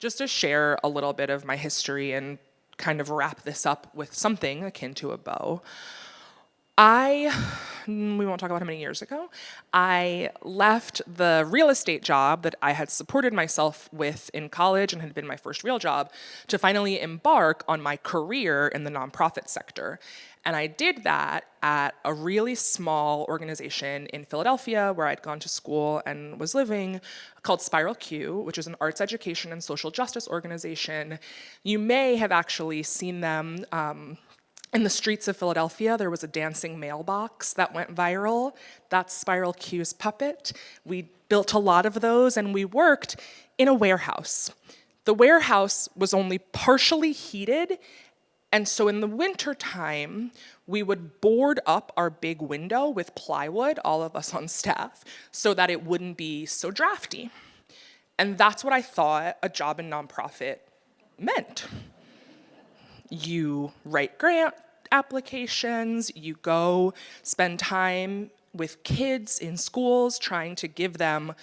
just to share a little bit of my history and kind of wrap this up with something akin to a bow. We won't talk about how many years ago, I left the real estate job that I had supported myself with in college and had been my first real job to finally embark on my career in the nonprofit sector. And I did that at a really small organization in Philadelphia where I'd gone to school and was living, called Spiral Q, which is an arts education and social justice organization. You may have actually seen them in the streets of Philadelphia. There was a dancing mailbox that went viral. That's Spiral Q's puppet. We built a lot of those, and we worked in a warehouse. The warehouse was only partially heated, and so in the wintertime, we would board up our big window with plywood, all of us on staff, so that it wouldn't be so drafty. And that's what I thought a job in nonprofit meant. You write grant applications, you go spend time with kids in schools trying to give them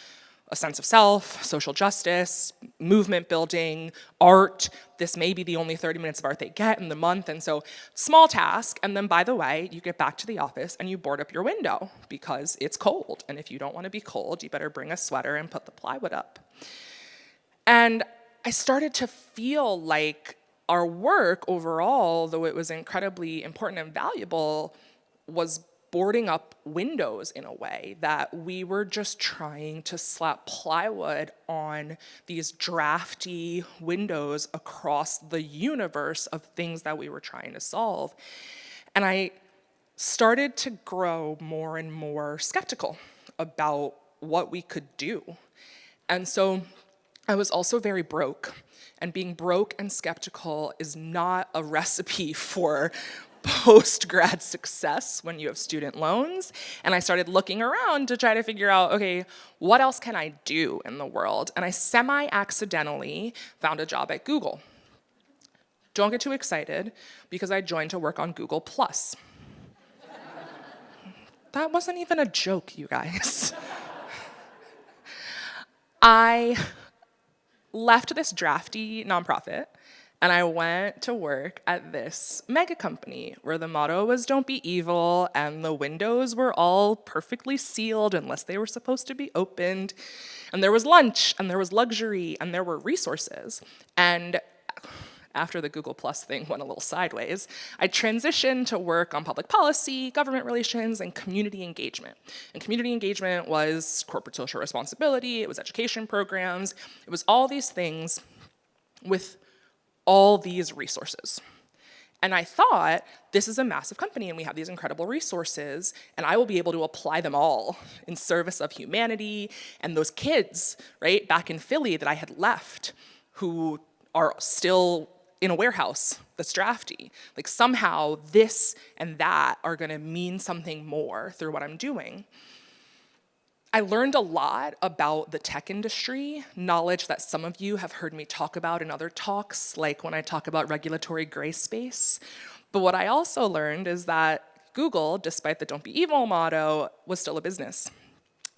a sense of self, social justice, movement building, art. This may be the only 30 minutes of art they get in the month, and so small task, and then by the way, you get back to the office and you board up your window because it's cold, and if you don't want to be cold, you better bring a sweater and put the plywood up. And I started to feel like our work overall, though it was incredibly important and valuable, was boarding up windows in a way that we were just trying to slap plywood on these drafty windows across the universe of things that we were trying to solve. And I started to grow more and more skeptical about what we could do. And so I was also very broke. And being broke and skeptical is not a recipe for post-grad success when you have student loans. And I started looking around to try to figure out, okay, what else can I do in the world? And I semi-accidentally found a job at Google. Don't get too excited, because I joined to work on Google+. That wasn't even a joke, you guys. I left this drafty nonprofit, and I went to work at this mega company where the motto was "Don't be evil," and the windows were all perfectly sealed unless they were supposed to be opened. And there was lunch, and there was luxury, and there were resources. And after the Google Plus thing went a little sideways, I transitioned to work on public policy, government relations, and community engagement. And community engagement was corporate social responsibility, it was education programs, it was all these things with all these resources. And I thought, this is a massive company and we have these incredible resources, and I will be able to apply them all in service of humanity and those kids, right, back in Philly that I had left, who are still in a warehouse that's drafty. Like somehow this and that are gonna mean something more through what I'm doing. I learned a lot about the tech industry, knowledge that some of you have heard me talk about in other talks, like when I talk about regulatory gray space. But what I also learned is that Google, despite the "Don't be evil" motto, was still a business.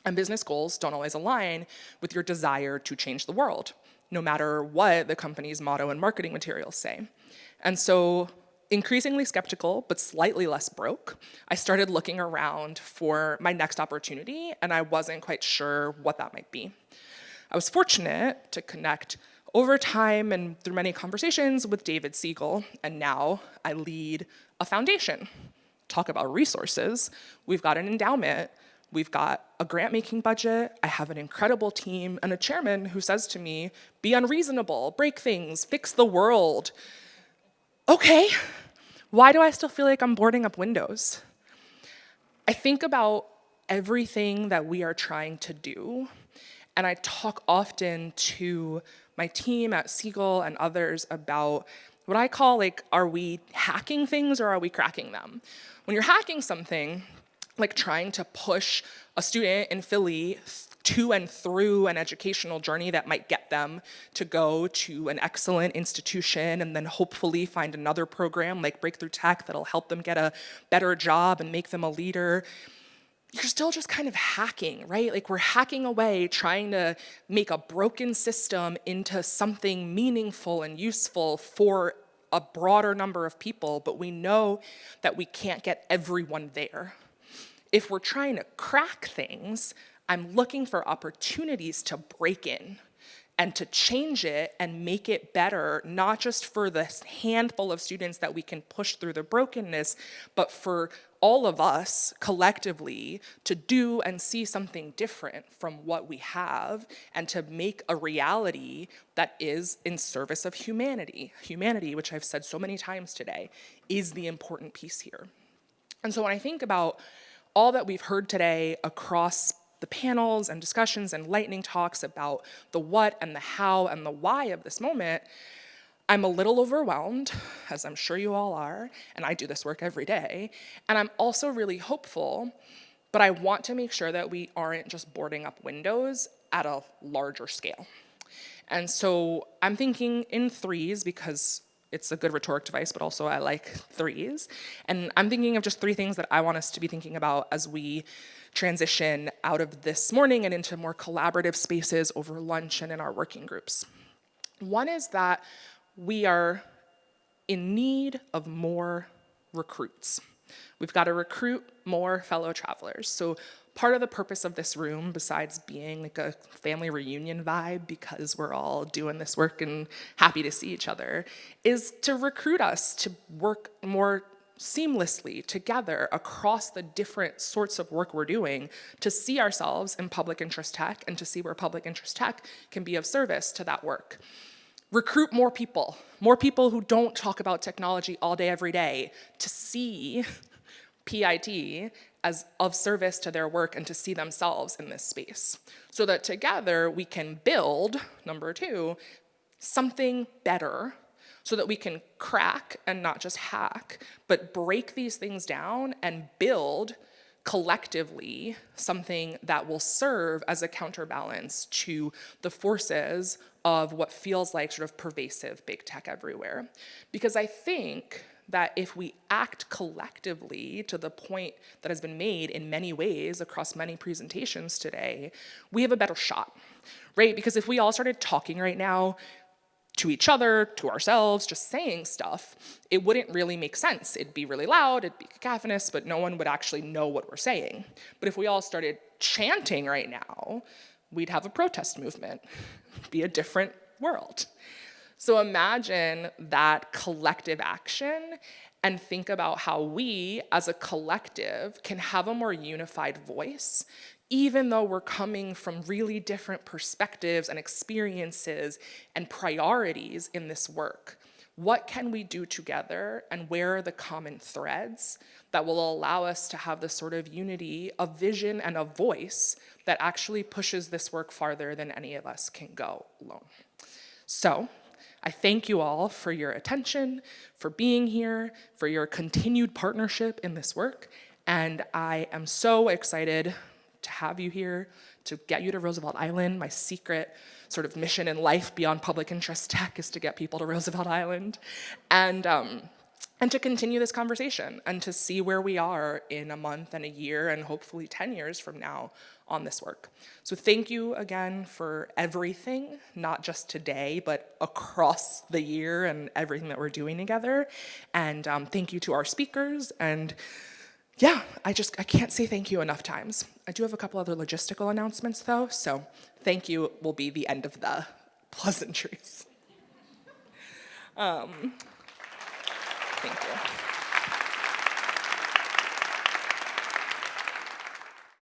And business goals don't always align with your desire to change the world, no matter what the company's motto and marketing materials say. And so, increasingly skeptical, but slightly less broke, I started looking around for my next opportunity, and I wasn't quite sure what that might be. I was fortunate to connect over time and through many conversations with David Siegel, and now I lead a foundation. Talk about resources. We've got an endowment. We've got a grant-making budget, I have an incredible team, and a chairman who says to me, "Be unreasonable, break things, fix the world." Okay, why do I still feel like I'm boarding up windows? I think about everything that we are trying to do, and I talk often to my team at Siegel and others about what I call, like, are we hacking things or are we cracking them? When you're hacking something, like trying to push a student in Philly to and through an educational journey that might get them to go to an excellent institution and then hopefully find another program like Breakthrough Tech that'll help them get a better job and make them a leader. you're still just kind of hacking, right? Like we're hacking away, trying to make a broken system into something meaningful and useful for a broader number of people, but we know that we can't get everyone there. If we're trying to crack things, I'm looking for opportunities to break in and to change it and make it better, not just for the handful of students that we can push through the brokenness, but for all of us collectively to do and see something different from what we have and to make a reality that is in service of humanity. Humanity, which I've said so many times today, is the important piece here. And so when I think about all that we've heard today across the panels and discussions and lightning talks about the what and the how and the why of this moment, I'm a little overwhelmed, as I'm sure you all are, and I do this work every day, and I'm also really hopeful, but I want to make sure that we aren't just boarding up windows at a larger scale. And so I'm thinking in threes because it's a good rhetoric device, but also I like threes. And I'm thinking of just three things that I want us to be thinking about as we transition out of this morning and into more collaborative spaces over lunch and in our working groups. One is that we are in need of more recruits. We've got to recruit more fellow travelers. So part of the purpose of this room, besides being like a family reunion vibe because we're all doing this work and happy to see each other, is to recruit us to work more seamlessly together across the different sorts of work we're doing to see ourselves in public interest tech and to see where public interest tech can be of service to that work. Recruit more people who don't talk about technology all day, every day, to see PIT as of service to their work and to see themselves in this space. So that together we can build, number two, something better so that we can crack and not just hack, but break these things down and build collectively something that will serve as a counterbalance to the forces of what feels like sort of pervasive big tech everywhere. Because I think that if we act collectively to the point that has been made in many ways across many presentations today, we have a better shot, right? Because if we all started talking right now to each other, to ourselves, just saying stuff, it wouldn't really make sense. It'd be really loud, it'd be cacophonous, but no one would actually know what we're saying. But if we all started chanting right now, we'd have a protest movement. It'd be a different world. So imagine that collective action and think about how we, as a collective, can have a more unified voice, even though we're coming from really different perspectives and experiences and priorities in this work. What can we do together, and where are the common threads that will allow us to have this sort of unity of vision and a voice that actually pushes this work farther than any of us can go alone? So, I thank you all for your attention, for being here, for your continued partnership in this work, and I am so excited to have you here, to get you to Roosevelt Island. My secret sort of mission in life beyond public interest tech is to get people to Roosevelt Island, and to continue this conversation and to see where we are in a month and a year and hopefully 10 years from now on this work. So thank you again for everything, not just today, but across the year and everything that we're doing together. And thank you to our speakers. And yeah, I can't say thank you enough times. I do have a couple other logistical announcements though, so thank you will be the end of the pleasantries. Thank you.